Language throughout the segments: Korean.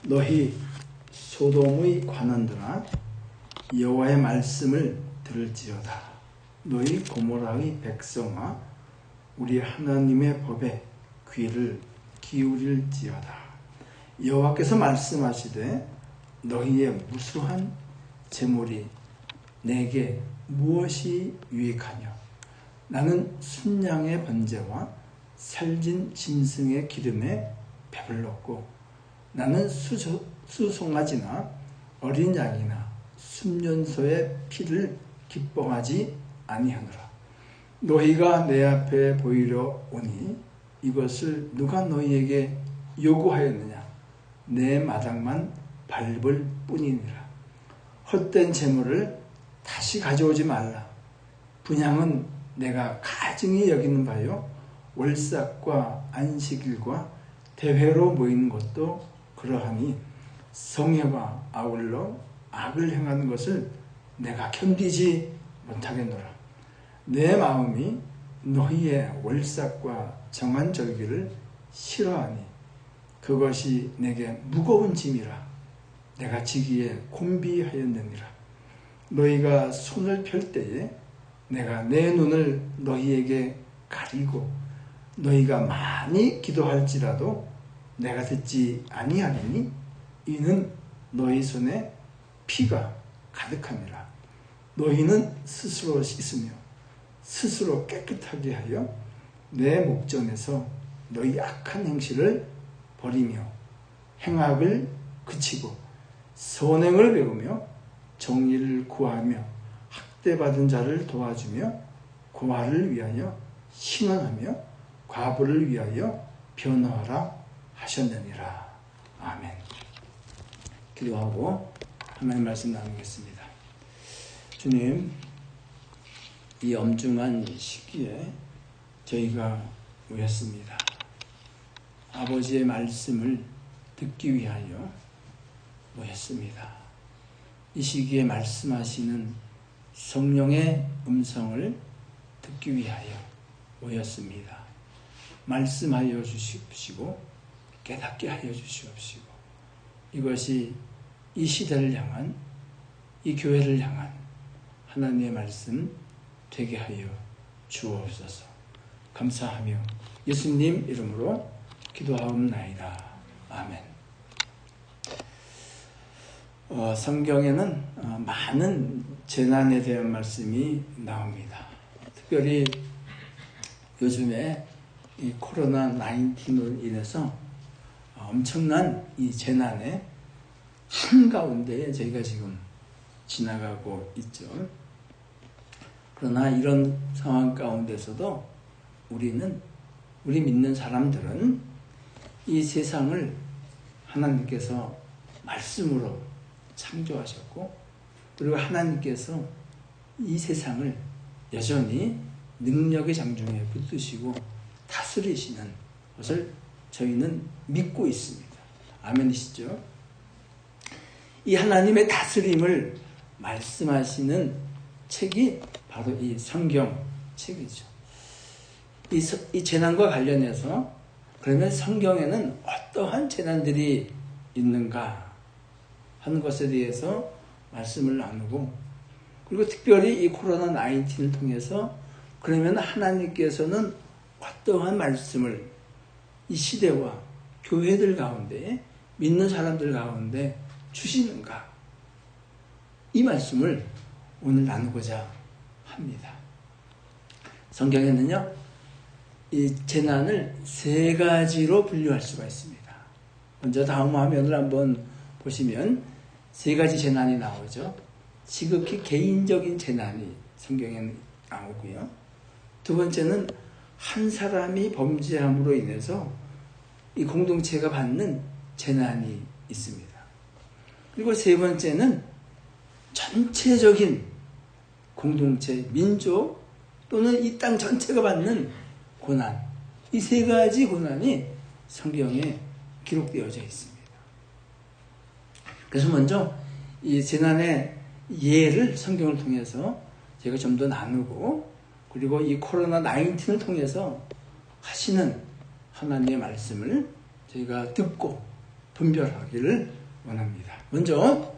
너희 소돔의 관원들아 여호와의 말씀을 들을지어다. 너희 고모라의 백성아 우리 하나님의 법에 귀를 기울일지어다. 여호와께서 말씀하시되 너희의 무수한 재물이 내게 무엇이 유익하냐. 나는 순양의 번제와 살진 짐승의 기름에 배불렀고 나는 수송아지나 어린 양이나 순년소의 피를 기뻐하지 아니하노라. 너희가 내 앞에 보이려 오니 이것을 누가 너희에게 요구하였느냐. 내 마당만 밟을 뿐이니라. 헛된 재물을 다시 가져오지 말라. 분향은 내가 가증히 여기는 바요 월삭과 안식일과 대회로 모이는 것도 그러하니 성회가 아울러 악을 행하는 것을 내가 견디지 못하겠노라. 내 마음이 너희의 월삭과 정한 절기를 싫어하니 그것이 내게 무거운 짐이라. 내가 지기에 곤비하였느니라. 너희가 손을 펼 때에 내가 내 눈을 너희에게 가리고 너희가 많이 기도할지라도 내가 듣지 아니하리니 이는 너희 손에 피가 가득함이라. 너희는 스스로 씻으며 스스로 깨끗하게 하여 내 목전에서 너희 악한 행실을 버리며 행악을 그치고 선행을 배우며 정의를 구하며 학대받은 자를 도와주며 고아를 위하여 신원하며 과부를 위하여 변호하라 하셨느니라. 아멘. 기도하고 하나님 말씀 나누겠습니다. 주님, 이 엄중한 시기에 저희가 모였습니다. 아버지의 말씀을 듣기 위하여 모였습니다. 이 시기에 말씀하시는 성령의 음성을 듣기 위하여 모였습니다. 말씀하여 주시옵시고 깨닫게 하여 주시옵시고 이것이 이 시대를 향한 이 교회를 향한 하나님의 말씀 되게 하여 주옵소서. 감사하며 예수님 이름으로 기도하옵나이다. 아멘. 성경에는 많은 재난에 대한 말씀이 나옵니다. 특별히 요즘에 이 코로나 19로 인해서 엄청난 이 재난의 한가운데에 저희가 지금 지나가고 있죠. 그러나 이런 상황 가운데서도 우리 믿는 사람들은 이 세상을 하나님께서 말씀으로 창조하셨고 그리고 하나님께서 이 세상을 여전히 능력의 장중에 붙드시고 다스리시는 것을 저희는 믿고 있습니다. 아멘이시죠? 이 하나님의 다스림을 말씀하시는 책이 바로 이 성경 책이죠. 이 재난과 관련해서 그러면 성경에는 어떠한 재난들이 있는가 하는 것에 대해서 말씀을 나누고 그리고 특별히 이 코로나 19을 통해서 그러면 하나님께서는 어떠한 말씀을 이 시대와 교회들 가운데 믿는 사람들 가운데 주시는가 이 말씀을 오늘 나누고자 합니다. 성경에는요 이 재난을 세 가지로 분류할 수가 있습니다. 먼저 다음 화면을 한번 보시면 세 가지 재난이 나오죠. 지극히 개인적인 재난이 성경에는 나오고요. 두 번째는 한 사람이 범죄함으로 인해서 이 공동체가 받는 재난이 있습니다. 그리고 세 번째는 전체적인 공동체, 민족 또는 이 땅 전체가 받는 고난, 이 세 가지 고난이 성경에 기록되어져 있습니다. 그래서 먼저 이 재난의 예를 성경을 통해서 제가 좀 더 나누고 그리고 이 코로나 19을 통해서 하시는 하나님의 말씀을 저희가 듣고 분별하기를 원합니다. 먼저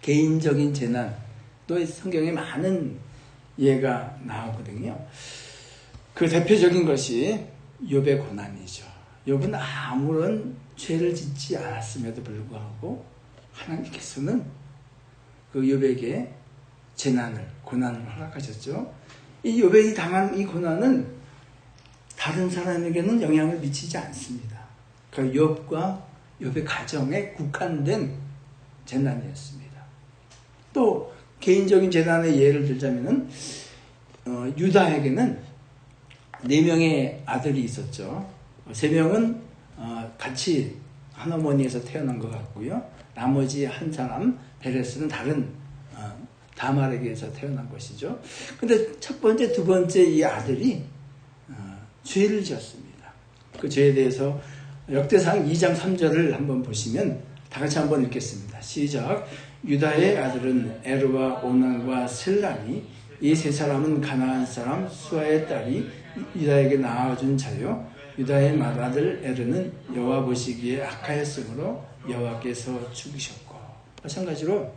개인적인 재난, 또 성경에 많은 예가 나오거든요. 그 대표적인 것이 욥의 고난이죠. 욥은 아무런 죄를 짓지 않았음에도 불구하고 하나님께서는 그 욥에게 재난을, 고난을 허락하셨죠. 이 욥이 당한 이 고난은 다른 사람에게는 영향을 미치지 않습니다. 그 욥과 욥의 가정에 국한된 재난이었습니다. 또 개인적인 재난의 예를 들자면은 유다에게는 4명의 아들이 있었죠. 3명은 같이 한 어머니에서 태어난 것 같고요. 나머지 한 사람 베레스는 다른 다말에게서 태어난 것이죠. 근데 첫 번째, 두 번째 이 아들이 죄를 지었습니다. 그 죄에 대해서 역대상 2장 3절을 한번 보시면 다 같이 한번 읽겠습니다. 시작. 유다의 아들은 에르와 오난과 셀라니, 이 세 사람은 가나안 사람 수아의 딸이 유다에게 낳아준 자요. 유다의 맏아들 에르는 여호와 보시기에 악하였으므로 여호와께서 죽이셨고. 마찬가지로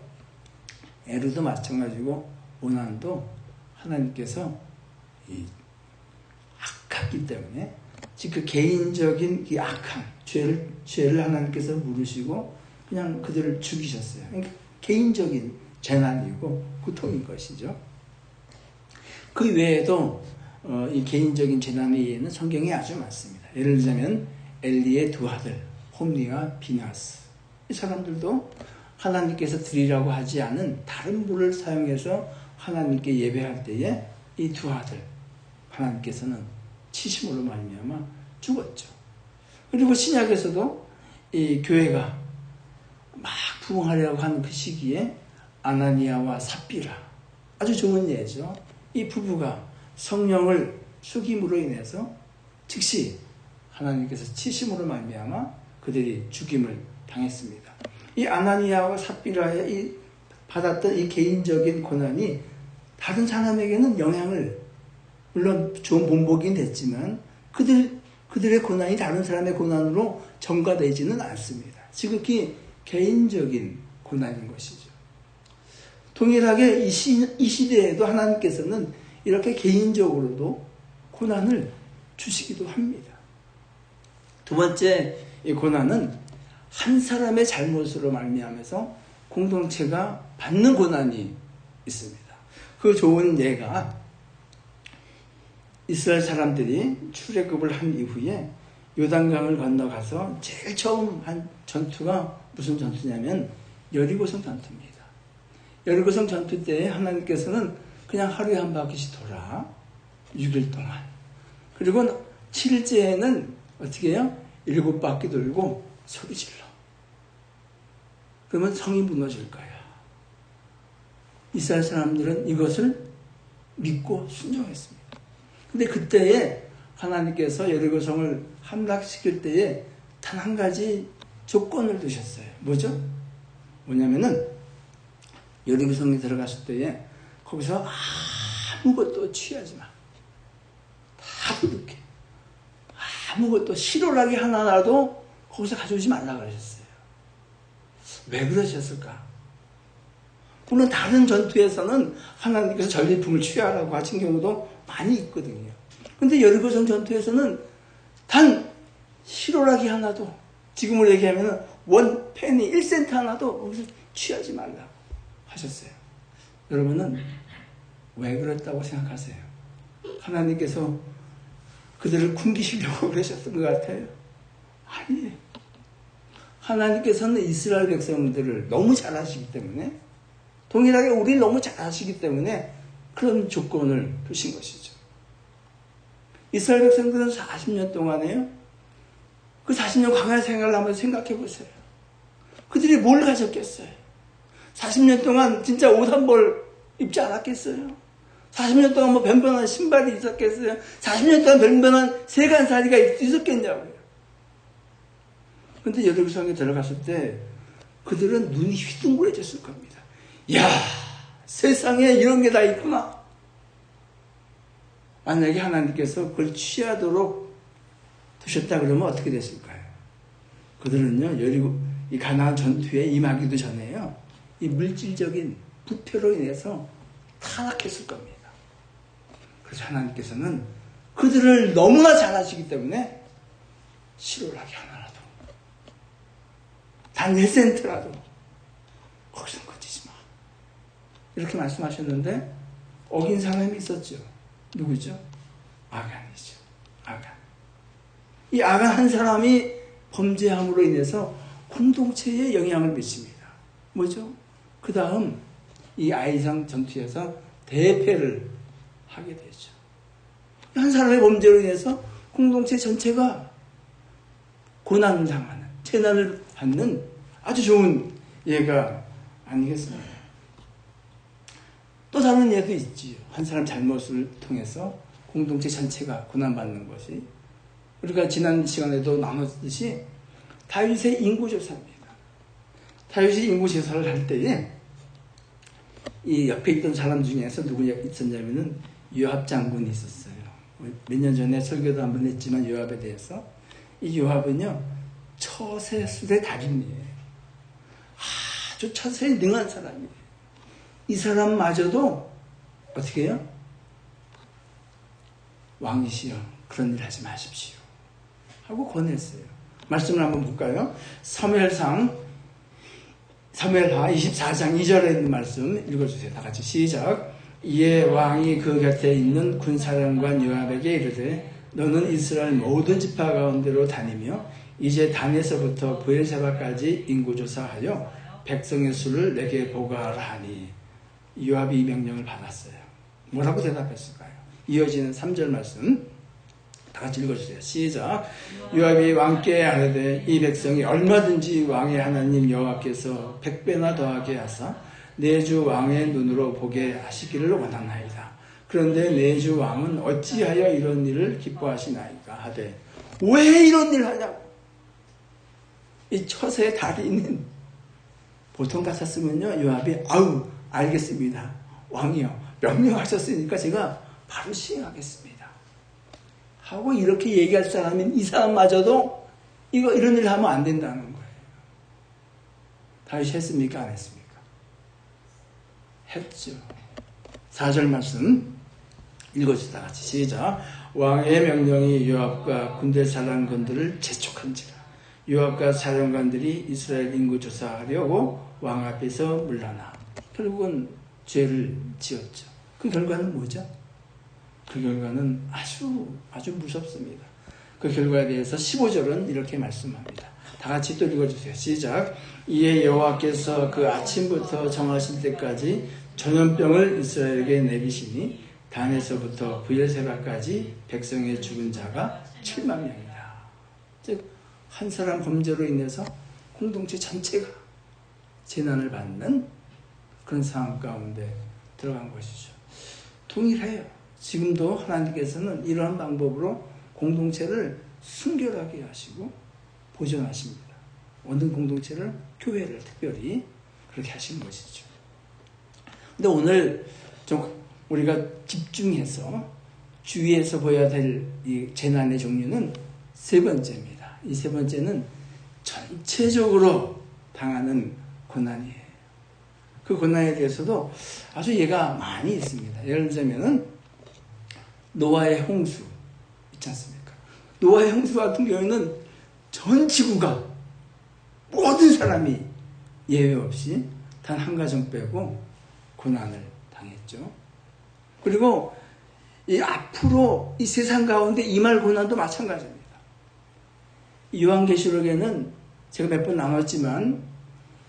에르도 마찬가지고 오난도 하나님께서 악하기 때문에 즉 그 개인적인 이 악함, 죄를 하나님께서 물으시고 그냥 그들을 죽이셨어요. 그러니까 개인적인 재난이고 고통인 것이죠. 그 외에도 이 개인적인 재난의 예는 성경에 아주 많습니다. 예를 들자면 엘리의 두 아들 홈리와 비나스, 이 사람들도 하나님께서 드리라고 하지 않은 다른 불을 사용해서 하나님께 예배할 때에 이 두 아들 하나님께서는 치심으로 말미암아 죽었죠. 그리고 신약에서도 이 교회가 막 부흥하려고 하는 그 시기에 아나니아와 삽비라, 아주 좋은 예죠. 이 부부가 성령을 숙임으로 인해서 즉시 하나님께서 치심으로 말미암아 그들이 죽임을 당했습니다. 이 아나니아와 삽비라의 이 받았던 이 개인적인 고난이 다른 사람에게는 영향을, 물론 좋은 본보긴 됐지만 그들의 고난이 다른 사람의 고난으로 전가되지는 않습니다. 지극히 개인적인 고난인 것이죠. 동일하게 이 시대에도 하나님께서는 이렇게 개인적으로도 고난을 주시기도 합니다. 두 번째, 이 고난은 한 사람의 잘못으로 말미암아서 공동체가 받는 고난이 있습니다. 그 좋은 예가 이스라엘 사람들이 출애굽을 한 이후에 요단강을 건너가서 제일 처음 한 전투가 무슨 전투냐면 여리고성 전투입니다. 여리고성 전투 때 하나님께서는 그냥 하루에 한 바퀴씩 돌아 6일 동안, 그리고 7일째에는 어떻게 해요? 7바퀴 돌고 소리 질러. 그러면 성이 무너질 거야. 이스라엘 사람들은 이것을 믿고 순종했습니다. 근데 그때에 하나님께서 여리고성을 함락시킬 때에 단 한 가지 조건을 두셨어요. 뭐죠? 뭐냐면은 여리고성에 들어갔을 때에 거기서 아무것도 취하지 마. 다 부득해. 아무것도 실오라기 하나라도 거기서 가져오지 말라고 하셨어요. 왜 그러셨을까? 물론 다른 전투에서는 하나님께서 전리품을 취하라고 하신 경우도 많이 있거든요. 근데 여리고성 전투에서는 단 실오라기 하나도, 지금으로 얘기하면 원 펜이 1센트 하나도 거기서 취하지 말라고 하셨어요. 여러분은 왜 그랬다고 생각하세요? 하나님께서 그들을 숨기시려고 그러셨던 것 같아요? 아니에요. 하나님께서는 이스라엘 백성들을 너무 잘 아시기 때문에, 동일하게 우리를 너무 잘 아시기 때문에 그런 조건을 두신 것이죠. 이스라엘 백성들은 40년 동안에요, 그 40년 광야 생활을 한번 생각해 보세요. 그들이 뭘 가졌겠어요? 40년 동안 진짜 옷 한 벌 입지 않았겠어요? 40년 동안 뭐 변변한 신발이 있었겠어요? 40년 동안 변변한 세간살이가 있었겠냐고요. 근데 여리고성에 들어갔을 때 그들은 눈이 휘둥그레졌을 겁니다. 이야, 세상에 이런 게 다 있구나. 만약에 하나님께서 그걸 취하도록 두셨다 그러면 어떻게 됐을까요? 그들은요, 이 가나안 전투에 임하기도 전에요, 이 물질적인 부패로 인해서 타락했을 겁니다. 그래서 하나님께서는 그들을 너무나 잘 아시기 때문에 실오라기 하나라도, 단 1센트라도 거기서 거치지 마, 이렇게 말씀하셨는데 어긴 사람이 있었죠. 누구죠? 아간이죠. 아간. 이 아간 한 사람이 범죄함으로 인해서 공동체에 영향을 미칩니다. 뭐죠? 그 다음 이 아이상 전투에서 대패를 하게 되죠. 한 사람의 범죄로 인해서 공동체 전체가 고난을 당하는, 재난을 받는 아주 좋은 예가 아니겠습니까? 또 다른 예도 있지요. 한 사람 잘못을 통해서 공동체 전체가 고난받는 것이, 우리가 지난 시간에도 나눴듯이 다윗의 인구조사입니다. 다윗이 인구조사를 할 때에 이 옆에 있던 사람 중에서 누구 있었냐면은 요압 장군이 있었어요. 몇 년 전에 설교도 한번 했지만 요압에 대해서, 이 요압은요 처세술의 달인이에요. 아주 처세에 능한 사람이에요. 이 사람마저도 어떻게 해요? 왕이시여 그런 일 하지 마십시오 하고 권했어요. 말씀을 한번 볼까요? 사무엘하 24장 2절에 있는 말씀 읽어주세요. 다 같이 시작. 이에 왕이 그 곁에 있는 군사령관 요압에게 이르되 너는 이스라엘 모든 지파 가운데로 다니며 이제 단에서부터 브엘세바까지 인구조사하여 백성의 수를 내게 보고하라 하니, 요압이 이 명령을 받았어요. 뭐라고 대답했을까요? 이어지는 3절 말씀 다 같이 읽어주세요. 시작. 요압이 왕께 아뢰되 이 백성이 얼마든지 왕의 하나님 여호와께서 100배나 더하게 하사 내 주 왕의 눈으로 보게 하시기를 원하나이다. 그런데 내 주 왕은 어찌하여 이런 일을 기뻐하시나이까 하되, 왜 이런 일을 하냐고. 이 처세의 달인은 보통 같았으면요 요압이 아우 알겠습니다 왕이요 명령하셨으니까 제가 바로 시행하겠습니다 하고 이렇게 얘기할 사람인 이 사람마저도 이런 일을 하면 안 된다는 거예요. 다윗이 했습니까? 안 했습니까? 했죠. 4절 말씀 읽어주다 같이 시작. 왕의 명령이 요압과 군대 사령관들을 재촉한지라. 요압과 사령관들이 이스라엘 인구 조사하려고 왕 앞에서 물러나 결국은 죄를 지었죠. 그 결과는 뭐죠? 그 결과는 아주 무섭습니다. 그 결과에 대해서 15절은 이렇게 말씀합니다. 다 같이 또 읽어주세요. 시작. 이에 여호와께서 그 아침부터 정하실 때까지 전염병을 이스라엘에게 내리시니 단에서부터 브엘세바까지 백성의 죽은 자가 7만 명이다. 즉 한 사람 범죄로 인해서 공동체 전체가 재난을 받는 그런 상황 가운데 들어간 것이죠. 동일해요. 지금도 하나님께서는 이러한 방법으로 공동체를 순결하게 하시고 보존하십니다. 어떤 공동체를, 교회를 특별히 그렇게 하시는 것이죠. 근데 오늘 좀 우리가 집중해서 주의해서 보아야 될 이 재난의 종류는 세 번째입니다. 이 세 번째는 전체적으로 당하는 고난이에요. 그 고난에 대해서도 아주 예가 많이 있습니다. 예를 들자면은 노아의 홍수 있지 않습니까? 노아의 홍수 같은 경우에는 전 지구가 모든 사람이 예외 없이 단 한 가정 빼고 고난을 당했죠. 그리고 이 앞으로 이 세상 가운데 임할 고난도 마찬가지입니다. 요한계시록에는 제가 몇 번 나눴지만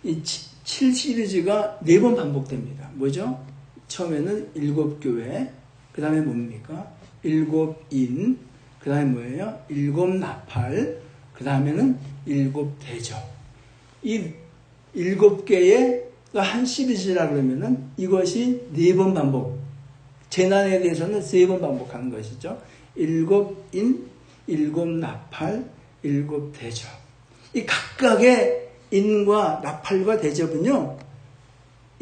이 7 시리즈가 4번 반복됩니다. 뭐죠? 처음에는 7교회, 그 다음에 뭡니까? 7인, 그 다음에 뭐예요? 7나팔, 그 다음에는 7대접. 이 7개의 한 시리즈라 그러면은 이것이 4번 반복. 재난에 대해서는 3번 반복하는 것이죠. 7인, 7나팔, 7대접. 이 각각의 인과 나팔과 대접은요,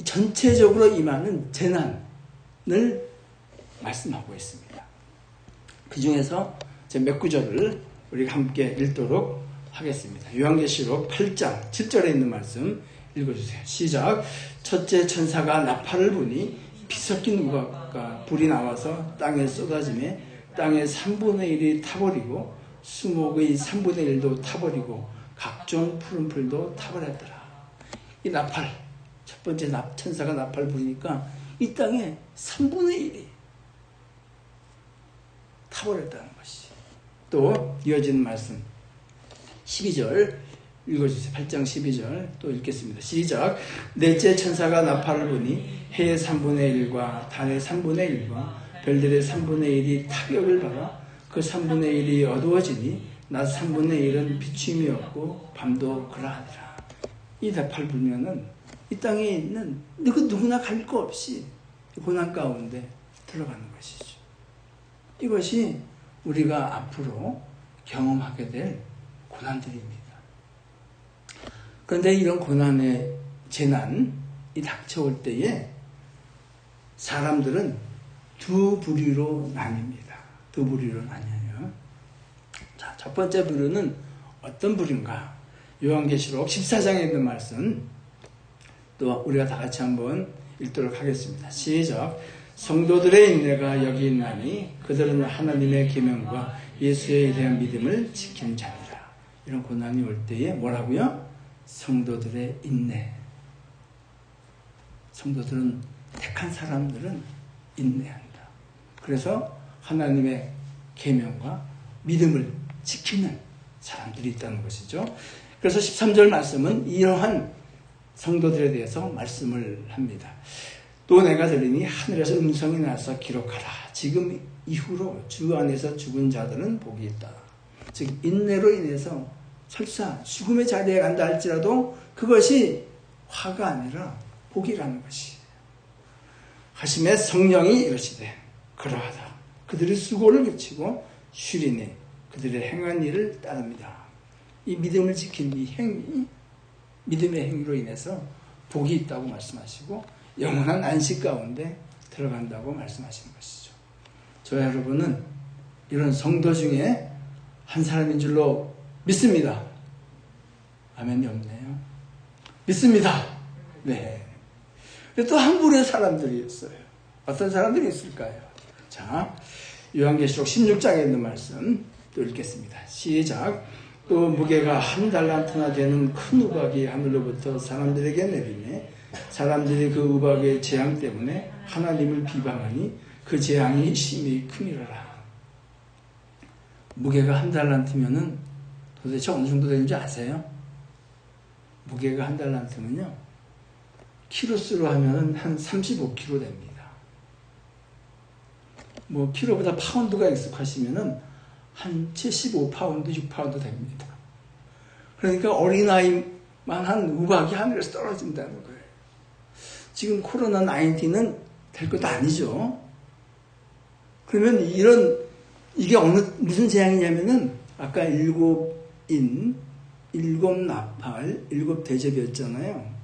전체적으로 임하는 재난을 말씀하고 있습니다. 그 중에서 몇 구절을 우리가 함께 읽도록 하겠습니다. 요한계시록 8장 7절에 있는 말씀 읽어주세요. 시작. 첫째 천사가 나팔을 부니 피 섞인 우박과 불이 나와서 땅에 쏟아지매 땅의 3분의 1이 타버리고 수목의 3분의 1도 타버리고 각종 푸른 풀도 타버렸더라. 이 나팔, 첫 번째 천사가 나팔 부니까 이 땅의 3분의 1이 타버렸다는 것이. 또 이어지는 말씀 12절 읽어주세요. 8장 12절 또 읽겠습니다. 시작. 넷째 천사가 나팔을 부니 해의 3분의 1과 달의 3분의 1과 별들의 3분의 1이 타격을 받아 그 3분의 1이 어두워지니 낮 3분의 1은 비춤이 없고 밤도 그러하더라. 이 나팔 불면은 이 땅에 있는 누구나 갈 거 없이 고난 가운데 들어가는 것이죠. 이것이 우리가 앞으로 경험하게 될 고난들입니다. 그런데 이런 고난의 재난이 닥쳐올 때에 사람들은 두 부류로 나뉩니다. 두 부류로 나뉘어요. 자, 첫 번째 부류는 어떤 부류인가? 요한계시록 14장에 있는 말씀 또 우리가 다 같이 한번 읽도록 하겠습니다. 시작. 성도들의 인내가 여기 있나니 그들은 하나님의 계명과 예수에 대한 믿음을 지키는 자니라. 이런 고난이 올 때에 뭐라고요? 성도들의 인내. 성도들은 택한 사람들은 인내한다. 그래서 하나님의 계명과 믿음을 지키는 사람들이 있다는 것이죠. 그래서 13절 말씀은 이러한 성도들에 대해서 말씀을 합니다. 또 내가 들으니 하늘에서 음성이 나서 기록하라. 지금 이후로 주 안에서 죽은 자들은 복이 있다. 즉 인내로 인해서 설사 죽음의 자리에 간다 할지라도 그것이 화가 아니라 복이라는 것이. 하심에 성령이 이르시되 그러하다. 그들의 수고를 그치고 쉬리니 그들의 행한 일을 따릅니다. 이 믿음을 지킨 이 행위, 믿음의 행위로 인해서 복이 있다고 말씀하시고 영원한 안식 가운데 들어간다고 말씀하시는 것이죠. 저와 여러분은 이런 성도 중에 한 사람인 줄로 믿습니다. 아멘이 없네요. 믿습니다. 네. 또 한 부류의 사람들이 있어요. 어떤 사람들이 있을까요? 자, 요한계시록 16장에 있는 말씀 또 읽겠습니다. 시작. 또 무게가 1달란트나 되는 큰 우박이 하늘로부터 사람들에게 내리매 사람들이 그 우박의 재앙 때문에 하나님을 비방하니 그 재앙이 심히 크니라. 무게가 1달란트면은 도대체 어느 정도 되는지 아세요? 무게가 1달란트면요 키로수로 하면은 한 35kg 됩니다. 뭐 키로보다 파운드가 익숙하시면은 한 75파운드, 6파운드 됩니다. 그러니까 어린아이만한 우박이 하늘에서 떨어진다는 거예요. 지금 코로나19는 될 것도 아니죠. 그러면 이게 무슨 재앙이냐면은 아까 7인, 7나팔, 7대접이었잖아요.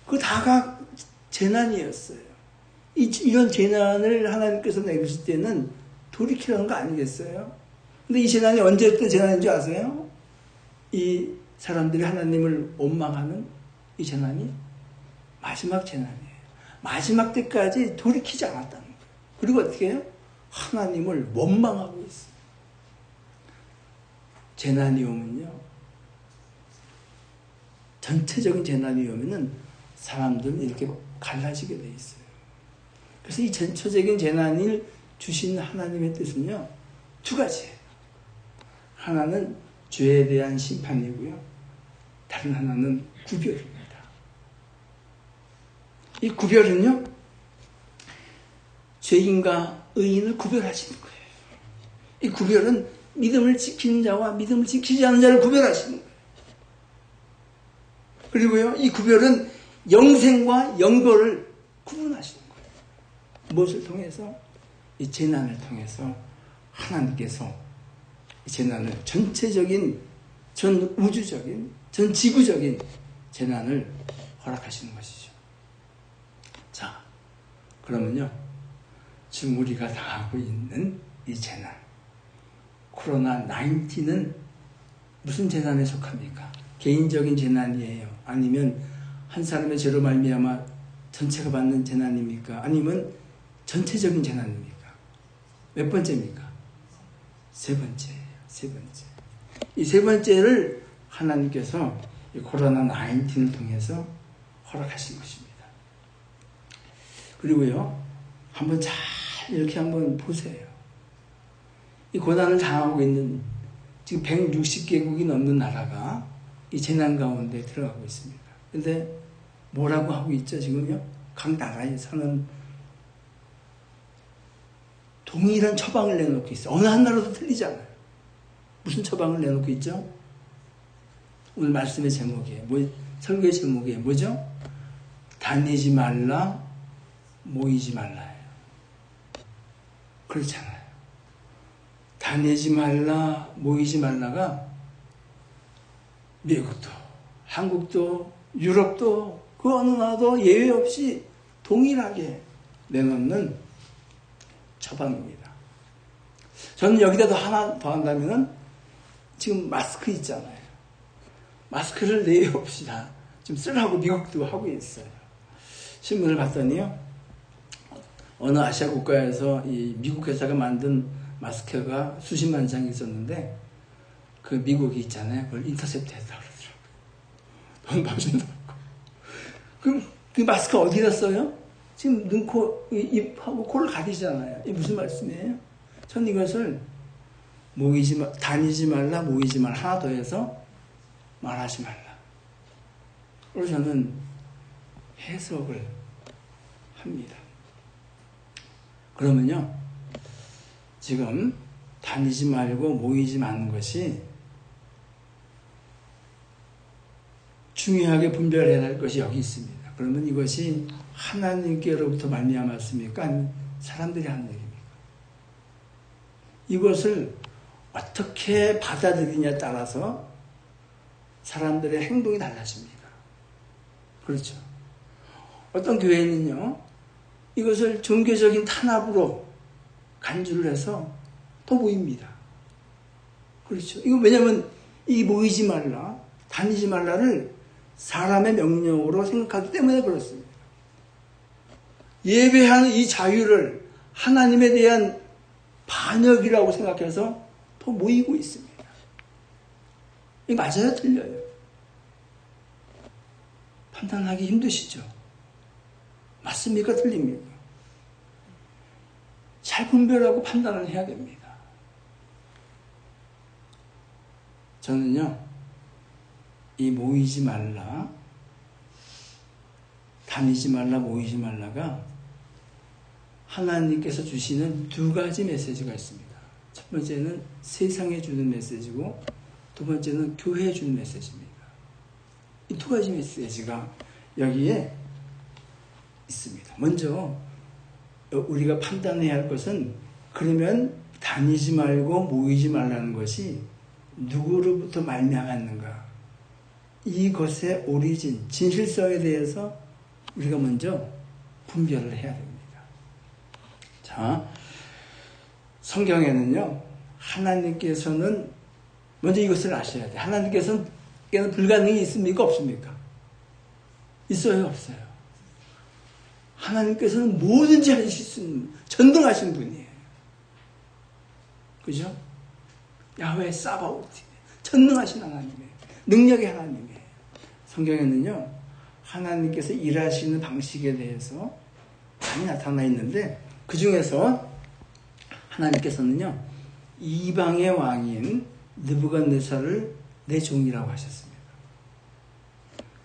그거 다가 재난이었어요. 이런 재난을 하나님께서 내리실 때는 돌이키라는 거 아니겠어요? 근데 이 재난이 언제부터 재난인지 아세요? 이 사람들이 하나님을 원망하는 이 재난이 마지막 재난이에요. 마지막 때까지 돌이키지 않았다는 거예요. 그리고 어떻게 해요? 하나님을 원망하고 있어요. 재난이 오면요. 전체적인 재난이 오면은 사람들은 이렇게 갈라지게 돼 있어요. 그래서 이 전체적인 재난을 주신 하나님의 뜻은요. 두 가지예요. 하나는 죄에 대한 심판이고요. 다른 하나는 구별입니다. 이 구별은요. 죄인과 의인을 구별하시는 거예요. 이 구별은 믿음을 지키는 자와 믿음을 지키지 않는 자를 구별하시는 거예요. 그리고요. 이 구별은 영생과 영벌을 구분하시는 거예요. 무엇을 통해서? 이 재난을 통해서 하나님께서 이 재난을 전체적인, 전 우주적인, 전 지구적인 재난을 허락하시는 것이죠. 자, 그러면요. 지금 우리가 당하고 있는 이 재난, 코로나19는 무슨 재난에 속합니까? 개인적인 재난이에요? 아니면 한 사람의 죄로 말미암아 전체가 받는 재난입니까? 아니면 전체적인 재난입니까? 몇 번째입니까? 세 번째예요. 세 번째. 이 세 번째를 하나님께서 이 코로나19을 통해서 허락하신 것입니다. 그리고요, 한번 잘 이렇게 한번 보세요. 이 고난을 당하고 있는 지금 160개국이 넘는 나라가 이 재난 가운데 들어가고 있습니다. 근데 뭐라고 하고 있죠, 지금요? 각 나라에서는 동일한 처방을 내놓고 있어요. 어느 한 나라도 틀리잖아요. 무슨 처방을 내놓고 있죠? 오늘 말씀의 제목이에요. 설교의 제목이에요. 뭐죠? 다니지 말라, 모이지 말라예요. 그렇잖아요. 다니지 말라, 모이지 말라가 미국도, 한국도, 유럽도 그 어느 나라도 예외 없이 동일하게 내놓는 처방입니다. 저는 여기다 하나 더 한다면은 지금 마스크 있잖아요. 마스크를 예외 없이 다 좀 쓰라고 미국도 하고 있어요. 신문을 봤더니요, 어느 아시아 국가에서 이 미국 회사가 만든 마스크가 수십만 장이 있었는데 그 미국이 있잖아요. 그걸 인터셉트 했다고 그러더라고요. 돈 받는다고. 그럼 그 마스크 어디다 써요? 지금 눈, 코, 입하고 코를 가리잖아요. 이게 무슨 말씀이에요? 전 이것을 다니지 말라, 모이지 말라, 하나 더 해서 말하지 말라. 그래서 저는 해석을 합니다. 그러면요, 지금 다니지 말고 모이지 마는 것이 중요하게 분별해야 할 것이 여기 있습니다. 그러면 이것이 하나님께로부터 말미암았습니까? 아니면 사람들이 하는 얘기입니까? 이것을 어떻게 받아들이냐에 따라서 사람들의 행동이 달라집니다. 그렇죠. 어떤 교회는요, 이것을 종교적인 탄압으로 간주를 해서 더 모입니다. 그렇죠. 이거 왜냐면 이 모이지 말라, 다니지 말라를 사람의 명령으로 생각하기 때문에 그렇습니다. 예배하는 이 자유를 하나님에 대한 반역이라고 생각해서 더 모이고 있습니다. 이게 맞아요? 틀려요? 판단하기 힘드시죠? 맞습니까? 틀립니까? 잘 분별하고 판단을 해야 됩니다. 저는요, 이 모이지 말라, 다니지 말라, 모이지 말라가 하나님께서 주시는 두 가지 메시지가 있습니다. 첫 번째는 세상에 주는 메시지고, 두 번째는 교회에 주는 메시지입니다. 이 두 가지 메시지가 여기에 있습니다. 먼저 우리가 판단해야 할 것은, 그러면 다니지 말고 모이지 말라는 것이 누구로부터 말미암았는가, 이것의 오리진, 진실성에 대해서 우리가 먼저 분별을 해야 됩니다. 자, 성경에는요, 하나님께서는 먼저 이것을 아셔야 돼요. 하나님께서는 불가능이 있습니까? 없습니까? 있어요? 없어요? 하나님께서는 뭐든지 하실 수 있는 전능하신 분이에요. 그죠? 야훼 사바오트, 전능하신 하나님이에요. 능력의 하나님이에요. 성경에는요, 하나님께서 일하시는 방식에 대해서 많이 나타나 있는데, 그 중에서 하나님께서는요, 이방의 왕인 느부갓네살을 내 종이라고 하셨습니다.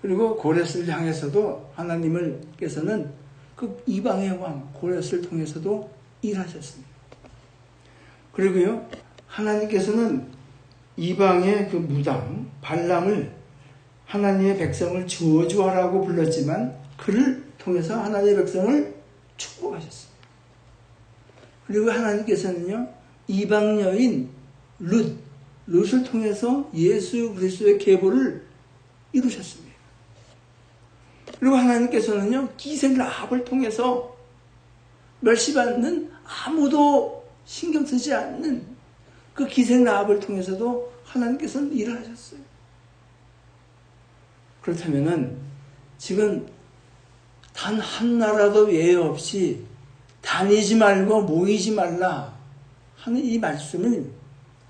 그리고 고레스를 향해서도 하나님께서는 그 이방의 왕 고레스를 통해서도 일하셨습니다. 그리고요, 하나님께서는 이방의 그 무당 발람을 하나님의 백성을 저주하라고 불렀지만 그를 통해서 하나님의 백성을 축복하셨습니다. 그리고 하나님께서는요, 이방 여인 룻을 통해서 예수 그리스도의 계보를 이루셨습니다. 그리고 하나님께서는요, 기생 라합을 통해서 멸시받는, 아무도 신경 쓰지 않는 그 기생 라합을 통해서도 하나님께서는 일하셨어요. 그렇다면은 지금 단 한 나라도 예외 없이 다니지 말고 모이지 말라 하는 이 말씀을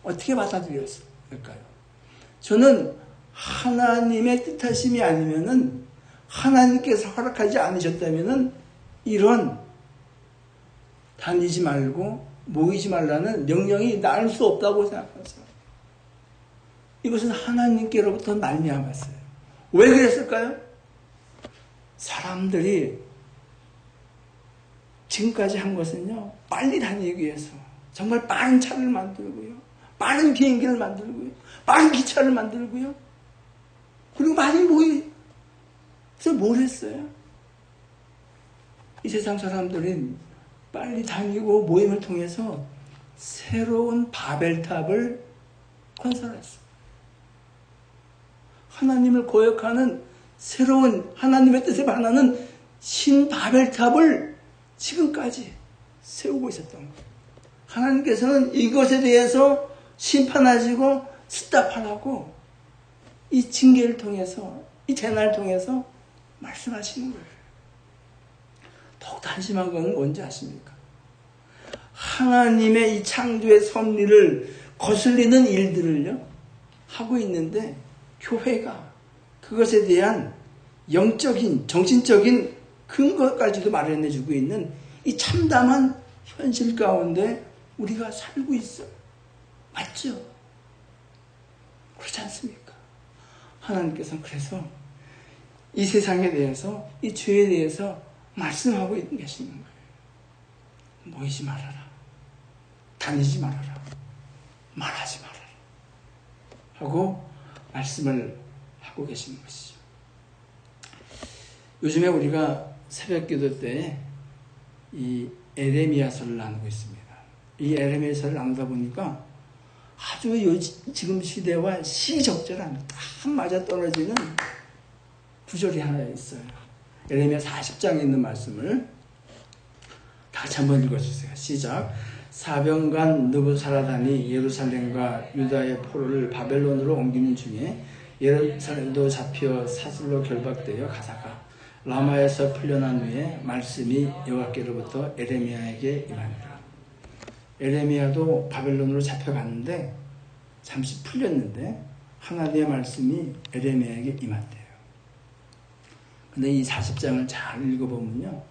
어떻게 받아들였을까요? 저는 하나님의 뜻하심이 아니면은, 하나님께서 허락하지 않으셨다면은 이런 다니지 말고 모이지 말라는 명령이 나올 수 없다고 생각했어요. 이것은 하나님께로부터 말미암았어요. 왜 그랬을까요? 사람들이 지금까지 한 것은요, 빨리 다니기 위해서 정말 빠른 차를 만들고요, 빠른 비행기를 만들고요, 빠른 기차를 만들고요, 그리고 많이 모이. 그래서 뭘 했어요? 이 세상 사람들은 빨리 다니고 모임을 통해서 새로운 바벨탑을 건설했어요. 하나님을 거역하는 새로운 하나님의 뜻에 반하는 신바벨탑을 지금까지 세우고 있었던 거예요. 하나님께서는 이것에 대해서 심판하시고 스탑하라고 이 징계를 통해서, 이 재난을 통해서 말씀하시는 거예요. 더욱 한심한 건 뭔지 아십니까? 하나님의 이 창조의 섭리를 거슬리는 일들을요 하고 있는데, 교회가 그것에 대한 영적인, 정신적인 근거까지도 마련해주고 있는 이 참담한 현실 가운데 우리가 살고 있어요. 맞죠? 그렇지 않습니까? 하나님께서는 그래서 이 세상에 대해서, 이 죄에 대해서 말씀하고 계시는 거예요. 모이지 말아라, 다니지 말아라, 말하지 말아라 하고 말씀을 하고 계시는 것이죠. 요즘에 우리가 새벽 기도 때 이 에레미야서를 나누고 있습니다. 이 에레미야서를 나누다 보니까 아주 지금 시대와 시적절한 딱 맞아떨어지는 구절이 하나 있어요. 에레미야 40장에 있는 말씀을 다 같이 한번 읽어주세요. 시작. 사병관 느부사라단이 예루살렘과 유다의 포로를 바벨론으로 옮기는 중에 예루살렘도 잡혀 사슬로 결박되어 가다가 라마에서 풀려난 후에 말씀이 여호와께로부터 에레미야에게 임하니라. 에레미야도 바벨론으로 잡혀갔는데 잠시 풀렸는데 하나님의 말씀이 에레미야에게 임한대요. 근데 이 40장을 잘 읽어보면요,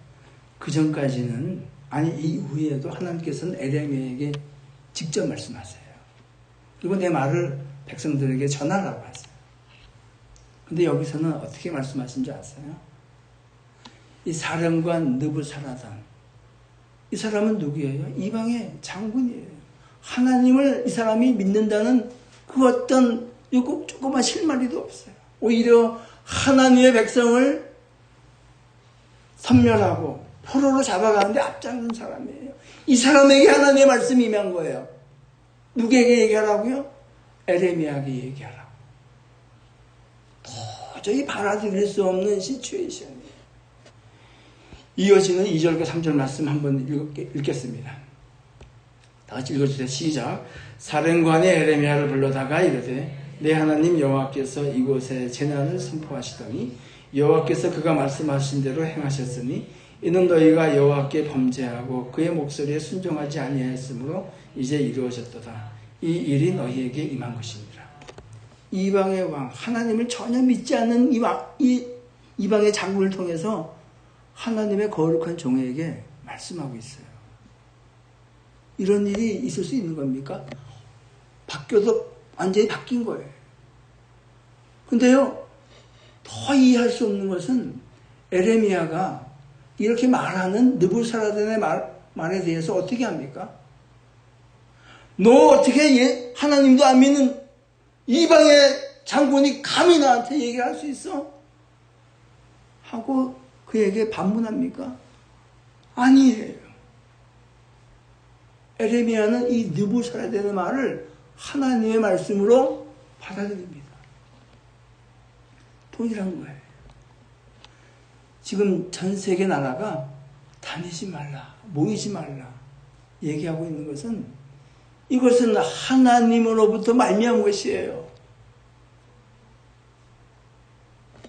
그 전까지는, 아니 이후에도 하나님께서는 에레미야에게 직접 말씀하세요. 그리고 내 말을 백성들에게 전하라고 하세요. 근데 여기서는 어떻게 말씀하신 줄 아세요? 이 사령관 느부사라단, 이 사람은 누구예요? 이방의 장군이에요. 하나님을 이 사람이 믿는다는 그 어떤 조그만 실마리도 없어요. 오히려 하나님의 백성을 섬멸하고 포로로 잡아가는데 앞장선 사람이에요. 이 사람에게 하나님의 말씀이 임한 거예요. 누구에게 얘기하라고요? 에레미야에게 얘기하라고. 도저히 받아들일 수 없는 시츄에이션이에요. 이어지는 2절과 3절 말씀 한번 읽겠습니다. 다 같이 읽어주세요. 시작. 사령관이 에레미야를 불러다가 이르되 내 하나님 여호와께서 이곳에 재난을 선포하시더니 여호와께서 그가 말씀하신 대로 행하셨으니 이는 너희가 여호와께 범죄하고 그의 목소리에 순종하지 아니하였으므로 이제 이루어졌도다. 이 일이 너희에게 임한 것이니라. 이방의 왕, 하나님을 전혀 믿지 않는 이방의 장군을 통해서 하나님의 거룩한 종에게 말씀하고 있어요. 이런 일이 있을 수 있는 겁니까? 바뀌어도 완전히 바뀐 거예요. 근데요, 더 이해할 수 없는 것은 에레미야가 이렇게 말하는 느부사라단의 말에 대해서 어떻게 합니까? 너 어떻게 하나님도 안 믿는 이방의 장군이 감히 나한테 얘기할 수 있어? 하고 그에게 반문합니까? 아니에요. 에레미야는 이 느부사라단의 말을 하나님의 말씀으로 받아들입니다. 동일한 거예요. 지금 전 세계 나라가 다니지 말라, 모이지 말라 얘기하고 있는 것은 이것은 하나님으로부터 말미암은 것이에요.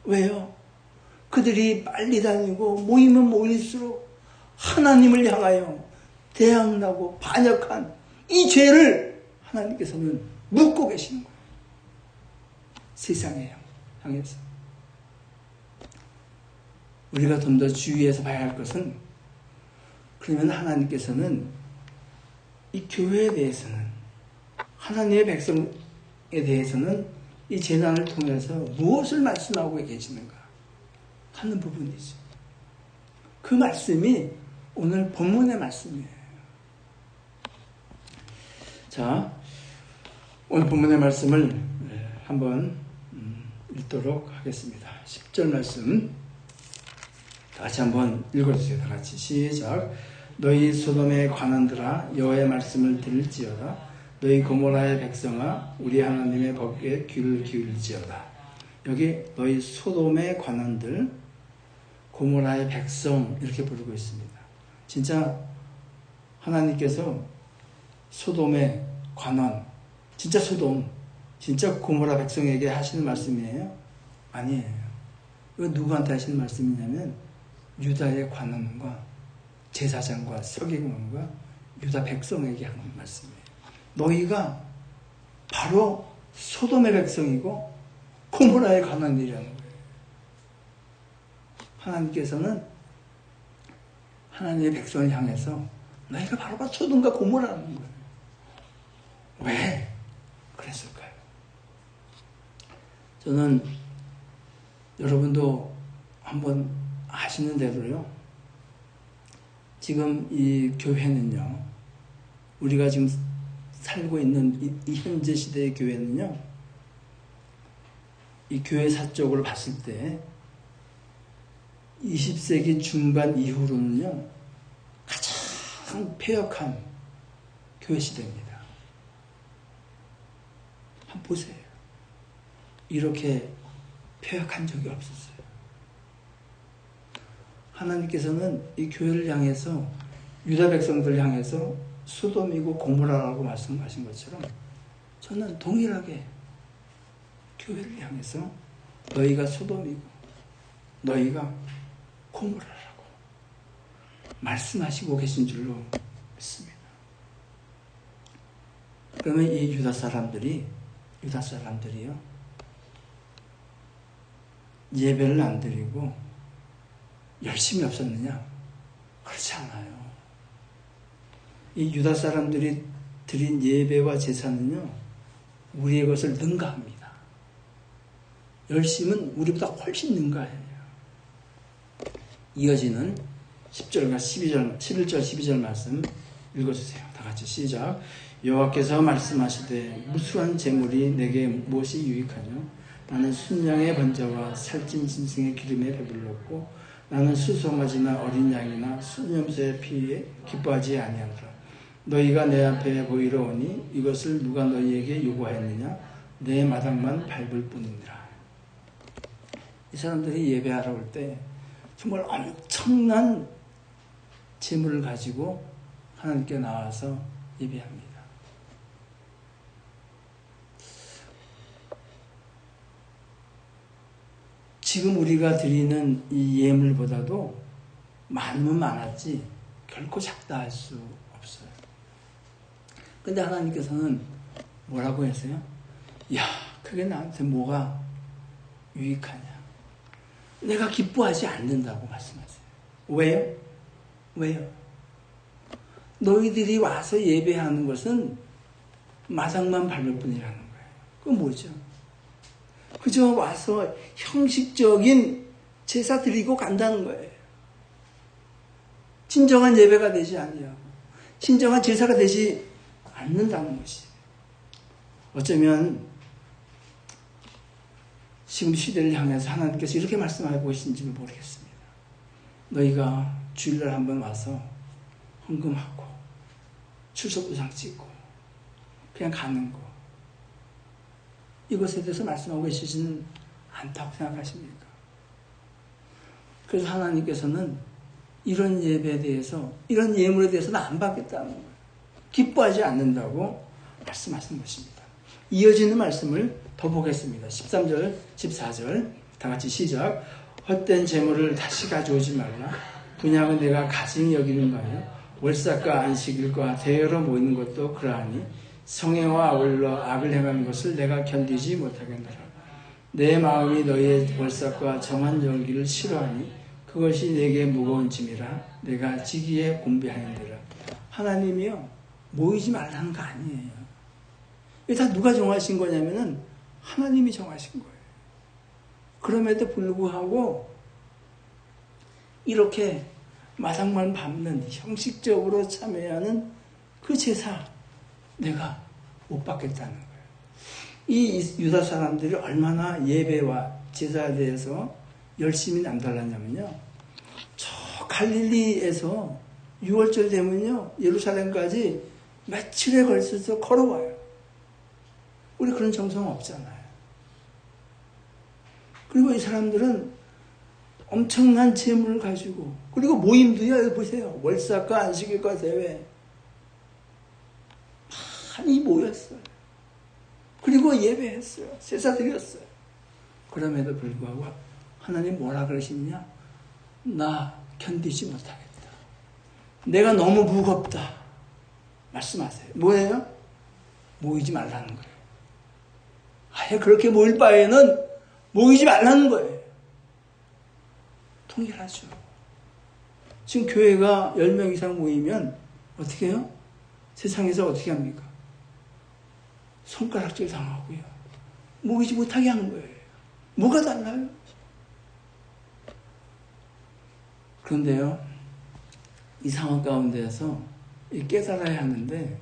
왜요? 그들이 빨리 다니고 모이면 모일수록 하나님을 향하여 대항하고 반역한 이 죄를 하나님께서는 묻고 계시는 거예요. 세상에 향해서. 우리가 좀 더 주의해서 봐야 할 것은, 그러면 하나님께서는 이 교회에 대해서는, 하나님의 백성에 대해서는 이 재난을 통해서 무엇을 말씀하고 계시는가 하는 부분이죠. 그 말씀이 오늘 본문의 말씀이에요. 자, 오늘 본문의 말씀을 한번 읽도록 하겠습니다. 10절 말씀 다 같이 한번 읽어주세요. 다 같이 시작. 너희 소돔의 관원들아 여호와의 말씀을 들을지어다. 너희 고모라의 백성아 우리 하나님의 법에 귀를 기울일지어다. 여기 너희 소돔의 관원들, 고모라의 백성 이렇게 부르고 있습니다. 진짜 하나님께서 소돔의 관원, 진짜 소돔, 진짜 고모라 백성에게 하시는 말씀이에요? 아니에요. 이거 누구한테 하시는 말씀이냐면 유다의 관원과 제사장과 서기관과 유다 백성에게 하는 말씀이에요. 너희가 바로 소돔의 백성이고 고모라의 관원이라는 거예요. 하나님께서는 하나님의 백성을 향해서 너희가 바로 소돔과 고모라는 거예요. 왜 그랬을까요? 저는 여러분도 한번 아시는 대로요. 지금 이 교회는요, 우리가 지금 살고 있는 이 현재 시대의 교회는요, 이 교회사 쪽으로 봤을 때 20세기 중반 이후로는요, 가장 폐역한 교회 시대입니다. 한번 보세요. 이렇게 폐역한 적이 없었어요. 하나님께서는 이 교회를 향해서, 유다 백성들을 향해서 소돔이고 고모라라고 말씀하신 것처럼 저는 동일하게 교회를 향해서 너희가 소돔이고 너희가 고모라라고 말씀하시고 계신 줄로 믿습니다. 그러면 이 유다 사람들이요, 예배를 안 드리고 열심히 없었느냐? 그렇지 않아요. 이 유다 사람들이 드린 예배와 제사는요, 우리의 것을 능가합니다. 열심은 우리보다 훨씬 능가해요. 이어지는 10절과 11절 12절 말씀 읽어주세요. 다 같이 시작. 여호와께서 말씀하시되 무수한 재물이 내게 무엇이 유익하냐? 나는 순양의 번제와 살찐 짐승의 기름에 배불렀고 나는 수송아지나 어린 양이나 순염소의 피에 기뻐하지 아니하노라. 너희가 내 앞에 보이러 오니 이것을 누가 너희에게 요구하였느냐? 내 마당만 밟을 뿐이니라. 이 사람들이 예배하러 올 때 정말 엄청난 재물을 가지고 하나님께 나와서 예배합니다. 지금 우리가 드리는 이 예물보다도 많으면 많았지 결코 작다 할 수 없어요. 근데 하나님께서는 뭐라고 했어요? 야, 그게 나한테 뭐가 유익하냐? 내가 기뻐하지 않는다고 말씀하세요. 왜요? 왜요? 너희들이 와서 예배하는 것은 마당만 밟을 뿐이라는 거예요. 그건 뭐죠? 그저 와서 형식적인 제사 드리고 간다는 거예요. 진정한 예배가 되지 아니하고 진정한 제사가 되지 않는다는 것이. 어쩌면 지금 시대를 향해서 하나님께서 이렇게 말씀하고 계신지 모르겠습니다. 너희가 주일날 한번 와서 헌금하고 출석부상 찍고 그냥 가는 거, 이것에 대해서 말씀하고 계시지는 않다고 생각하십니까? 그래서 하나님께서는 이런 예배에 대해서, 이런 예물에 대해서는 안 받겠다는 거예요. 기뻐하지 않는다고 말씀하시는 것입니다. 이어지는 말씀을 더 보겠습니다. 13절, 14절 다 같이 시작. 헛된 재물을 다시 가져오지 말라. 분양은 내가 가증히 여기는 바요 월삭과 안식일과 대여로 모이는 것도 그러하니 성애와 아울러 악을 행하는 것을 내가 견디지 못하겠노라. 내 마음이 너희의 월삭과 정한 열기를 싫어하니 그것이 내게 무거운 짐이라 내가 지기에 곤비하였느라. 하나님이요 모이지 말라는 거 아니에요. 이게 다 누가 정하신 거냐면은 하나님이 정하신 거예요. 그럼에도 불구하고 이렇게 마당만 밟는 형식적으로 참여하는 그 제사 내가 못 받겠다는 거예요. 이 유다 사람들이 얼마나 예배와 제사에 대해서 열심히 남달랐냐면요. 저 갈릴리에서 6월절 되면요. 예루살렘까지 며칠에 걸쳐서 걸어와요. 우리 그런 정성 없잖아요. 그리고 이 사람들은 엄청난 재물을 가지고 그리고 모임도요. 여기 보세요. 월삭과 안식일과 대회 많이 모였어요. 그리고 예배했어요. 제사 드렸어요. 그럼에도 불구하고 하나님 뭐라 그러시냐? 나 견디지 못하겠다. 내가 너무 무겁다. 말씀하세요. 뭐예요? 모이지 말라는 거예요. 아예 그렇게 모일 바에는 모이지 말라는 거예요. 통일하죠. 지금 교회가 10명 이상 모이면 어떻게 해요? 세상에서 어떻게 합니까? 손가락질 당하고요. 모이지 못하게 하는 거예요. 뭐가 달라요? 그런데요, 이 상황 가운데에서 깨달아야 하는데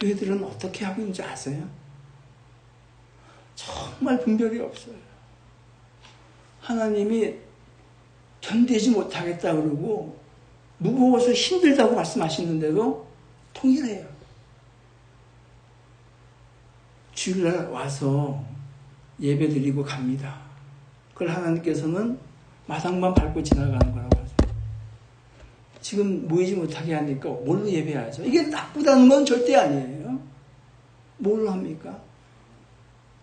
교회들은 어떻게 하고 있는지 아세요? 정말 분별이 없어요. 하나님이 견디지 못하겠다 그러고 무거워서 힘들다고 말씀하시는데도 통일해요. 주일날 와서 예배 드리고 갑니다. 그걸 하나님께서는 마당만 밟고 지나가는 거라고 하세요. 지금 모이지 못하게 하니까 뭘로 예배하죠? 이게 나쁘다는 건 절대 아니에요. 뭘로 합니까?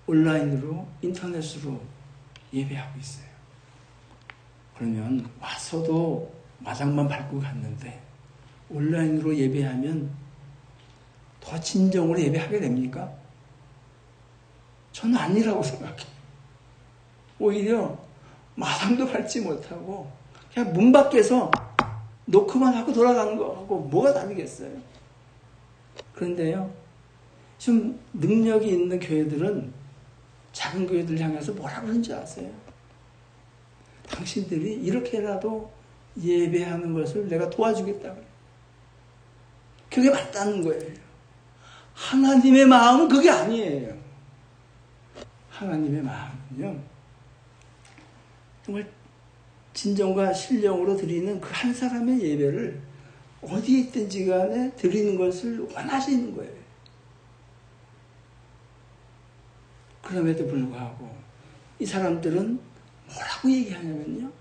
온라인으로, 인터넷으로 예배하고 있어요. 그러면 와서도 마당만 밟고 갔는데 온라인으로 예배하면 더 진정으로 예배하게 됩니까? 저는 아니라고 생각해요. 오히려 마당도 밟지 못하고 그냥 문 밖에서 노크만 하고 돌아가는 거하고 뭐가 다르겠어요? 그런데요, 좀 능력이 있는 교회들은 작은 교회들 향해서 뭐라 그러는지 아세요? 당신들이 이렇게라도 예배하는 것을 내가 도와주겠다. 그게 맞다는 거예요. 하나님의 마음은 그게 아니에요. 하나님의 마음은요, 정말 진정과 신령으로 드리는 그 한 사람의 예배를 어디에 있든지 간에 드리는 것을 원하시는 거예요. 그럼에도 불구하고 이 사람들은 뭐라고 얘기하냐면요,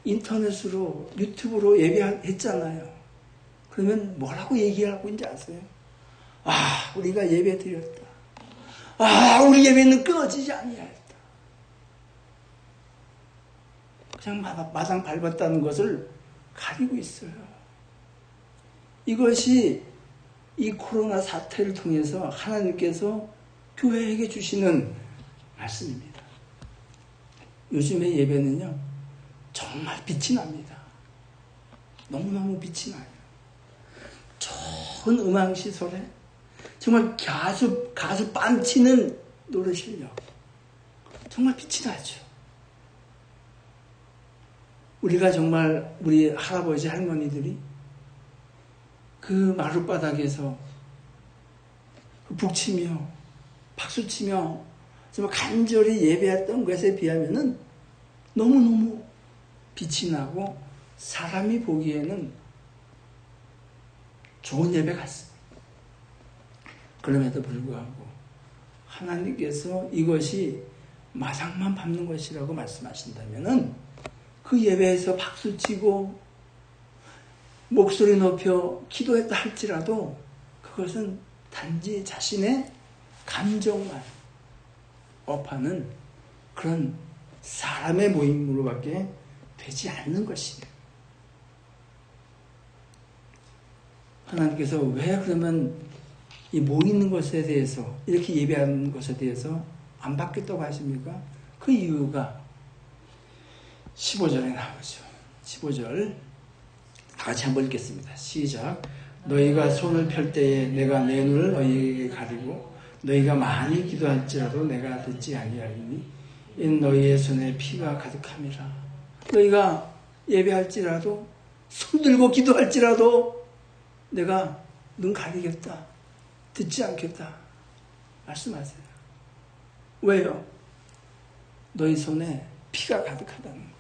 인터넷으로 유튜브로 예배했잖아요. 그러면 뭐라고 얘기하고 있는지 아세요? 아, 우리가 예배 드렸다. 아, 우리 예배는 끊어지지 아니하였다. 그냥 마당 밟았다는 것을 가리고 있어요. 이것이 이 코로나 사태를 통해서 하나님께서 교회에게 주시는 말씀입니다. 요즘의 예배는요, 정말 빛이 납니다. 너무너무 빛이 나요. 좋은 음악시설에 정말 가수 빤치는 노래 실력, 정말 빛이 나죠. 우리가 정말 우리 할아버지 할머니들이 그 마룻바닥에서 북치며 박수치며 정말 간절히 예배했던 것에 비하면은 너무너무 빛이 나고 사람이 보기에는 좋은 예배 같습니다. 그럼에도 불구하고 하나님께서 이것이 마당만 밟는 것이라고 말씀하신다면은 그 예배에서 박수치고 목소리 높여 기도했다 할지라도 그것은 단지 자신의 감정만 업하는 그런 사람의 모임으로밖에 되지 않는 것이에요. 하나님께서 왜 그러면 이 모이는 것에 대해서, 이렇게 예배하는 것에 대해서 안 받겠다고 하십니까? 그 이유가 15절에 나오죠. 15절 다 같이 한번 읽겠습니다. 시작. 너희가 손을 펼 때에 내가 내 눈을 너희에게 가리고 너희가 많이 기도할지라도 내가 듣지 아니하리니 인 너희의 손에 피가 가득함이라. 너희가 예배할지라도, 손 들고 기도할지라도 내가 눈 가리겠다, 듣지 않겠다 말씀하세요. 왜요? 너희 손에 피가 가득하다는 거예요.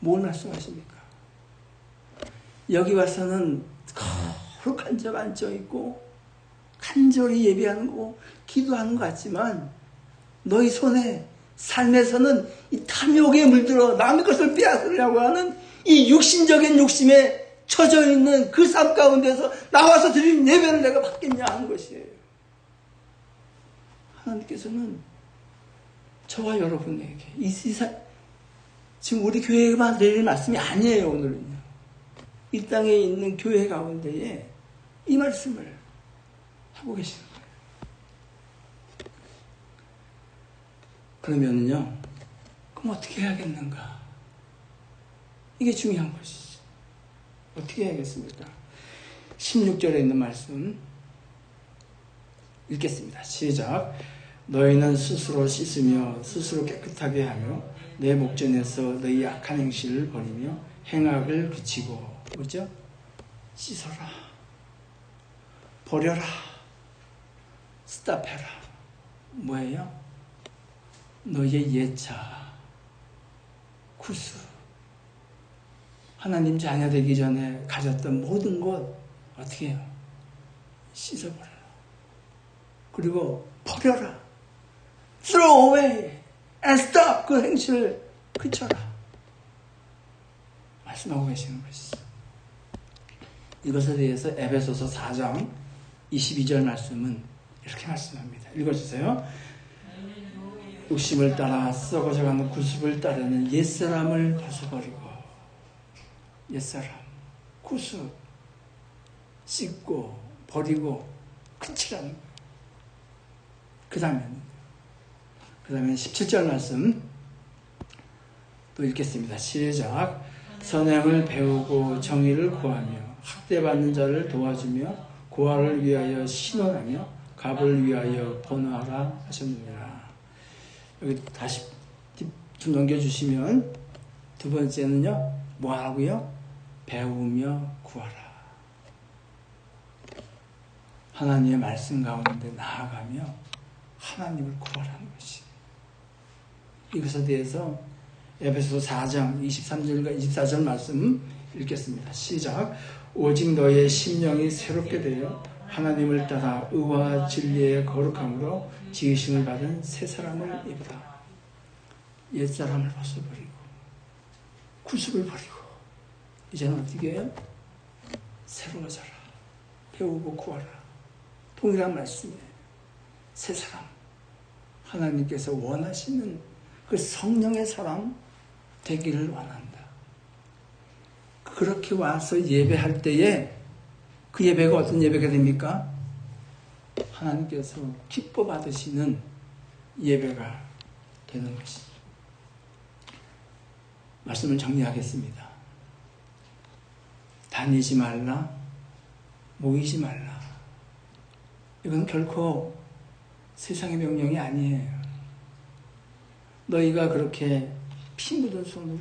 뭘 말씀하십니까? 여기 와서는 거룩한 적 앉아있고 간절히 예배하는 거, 기도하는 것 같지만 너희 손에 삶에서는 이 탐욕에 물들어 남의 것을 빼앗으려고 하는 이 육신적인 욕심에 처져 있는 그 삶 가운데서 나와서 드리는 예배를 내가 받겠냐 하는 것이에요. 하나님께서는 저와 여러분에게 이 세상, 지금 우리 교회만 드리는 말씀이 아니에요. 오늘은요, 이 땅에 있는 교회 가운데에 이 말씀을 하고 계시는 거예요. 그러면요, 그럼 어떻게 해야겠는가? 이게 중요한 것이죠. 어떻게 해야겠습니까? 16절에 있는 말씀 읽겠습니다. 시작. 너희는 스스로 씻으며 스스로 깨끗하게 하며 내 목전에서 너희 악한 행실을 버리며 행악을 그치고, 뭐죠? 씻어라, 버려라, 스탑해라. 뭐예요? 너희의 예차, 구수, 하나님 자녀 되기 전에 가졌던 모든 것 어떻게 해요? 씻어버려라. 그리고 버려라. Throw away and stop. 그 행실을 그쳐라. 말씀하고 계시는 것이죠. 이것에 대해서 에베소서 4장 22절 말씀은 이렇게 말씀합니다. 읽어주세요. 욕심을 따라 썩어져가는 구습을 따르는 옛사람을 벗어버리고, 옛사람, 구습, 씻고 버리고 그치라는 거예요. 그 다음에 17절 말씀 또 읽겠습니다. 시작. 선행을 배우고 정의를 구하며 학대받는 자를 도와주며 고아를 위하여 신원하며 갑을 위하여 번호하라 하셨느니라. 여기 다시 좀 넘겨주시면 두 번째는요, 뭐 하고요? 배우며 구하라. 하나님의 말씀 가운데 나아가며 하나님을 구하라는 것이. 이것에 대해서 에베소서 4장 23절과 24절 말씀 읽겠습니다. 시작. 오직 너의 심령이 새롭게 되어 하나님을 따라 의와 진리의 거룩함으로 지으심을 받은 새 사람을 입으라. 옛사람을 벗어버리고 구습을 버리고 이제는 어떻게 해요? 새로워져라. 배우고 구하라. 동일한 말씀이에요. 새 사람, 하나님께서 원하시는 그 성령의 사람 되기를 원한다. 그렇게 와서 예배할 때에 그 예배가 어떤 예배가 됩니까? 하나님께서 기뻐 받으시는 예배가 되는 것이죠. 말씀을 정리하겠습니다. 다니지 말라, 모이지 말라. 이건 결코 세상의 명령이 아니에요. 너희가 그렇게 피 묻은 손으로,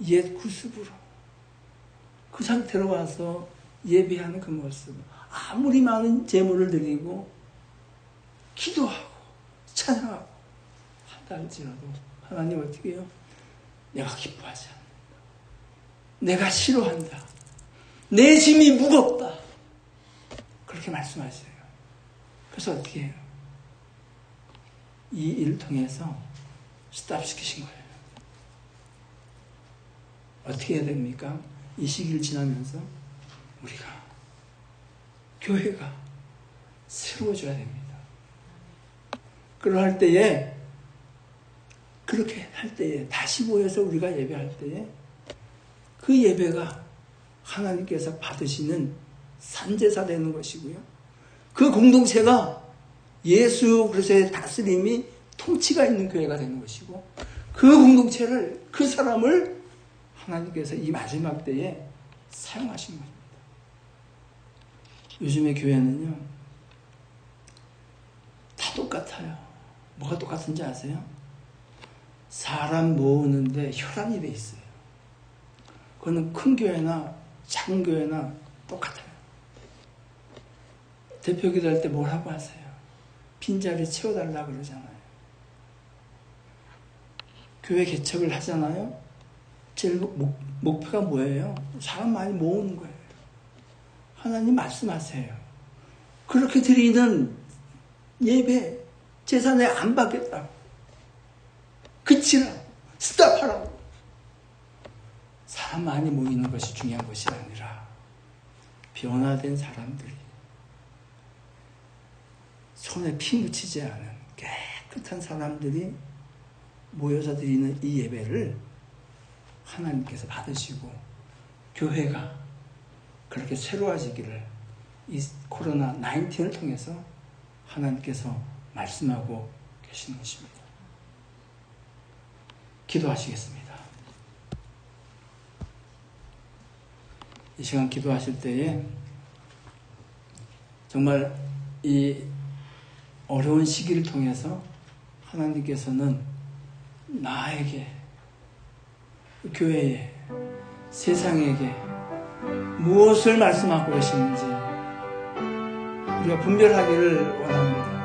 옛 구습으로 그 상태로 와서 예배하는 그 모습, 아무리 많은 제물을 드리고 기도하고 찬양하고 한다 할지라도 하나님 어떻게 해요? 내가 기뻐하지 않는다. 내가 싫어한다. 내 짐이 무겁다. 그렇게 말씀하세요. 그래서 어떻게 해요? 이 일을 통해서 스탑시키신 거예요. 어떻게 해야 됩니까? 이 시기를 지나면서 우리가 교회가 세워져야 됩니다. 그러할 때에, 그렇게 할 때에, 다시 모여서 우리가 예배할 때에 그 예배가 하나님께서 받으시는 산제사 되는 것이고요. 그 공동체가 예수 그리스도의 다스림이 통치가 있는 교회가 되는 것이고, 그 공동체를, 그 사람을 하나님께서 이 마지막 때에 사용하신 겁니다. 요즘의 교회는요, 다 똑같아요. 뭐가 똑같은지 아세요? 사람 모으는데 혈안이 돼 있어요. 그거는 큰 교회나 작은 교회나 똑같아요. 대표 기도할 때 뭘 하고 하세요? 빈자리 채워달라 그러잖아요. 교회 개척을 하잖아요. 제일 목표가 뭐예요? 사람 많이 모으는 거예요. 하나님 말씀하세요. 그렇게 드리는 예배, 제사에 안 받겠다고. 그치라고. 스탑하라고. 사람 많이 모이는 것이 중요한 것이 아니라 변화된 사람들이 손에 피 묻히지 않은 깨끗한 사람들이 모여서 드리는 이 예배를 하나님께서 받으시고 교회가 그렇게 새로워지기를 이 코로나 19을 통해서 하나님께서 말씀하고 계시는 것입니다. 기도하시겠습니다. 이 시간 기도하실 때에 정말 이 어려운 시기를 통해서 하나님께서는 나에게, 교회에, 세상에게 무엇을 말씀하고 계시는지 우리가 분별하기를 원합니다.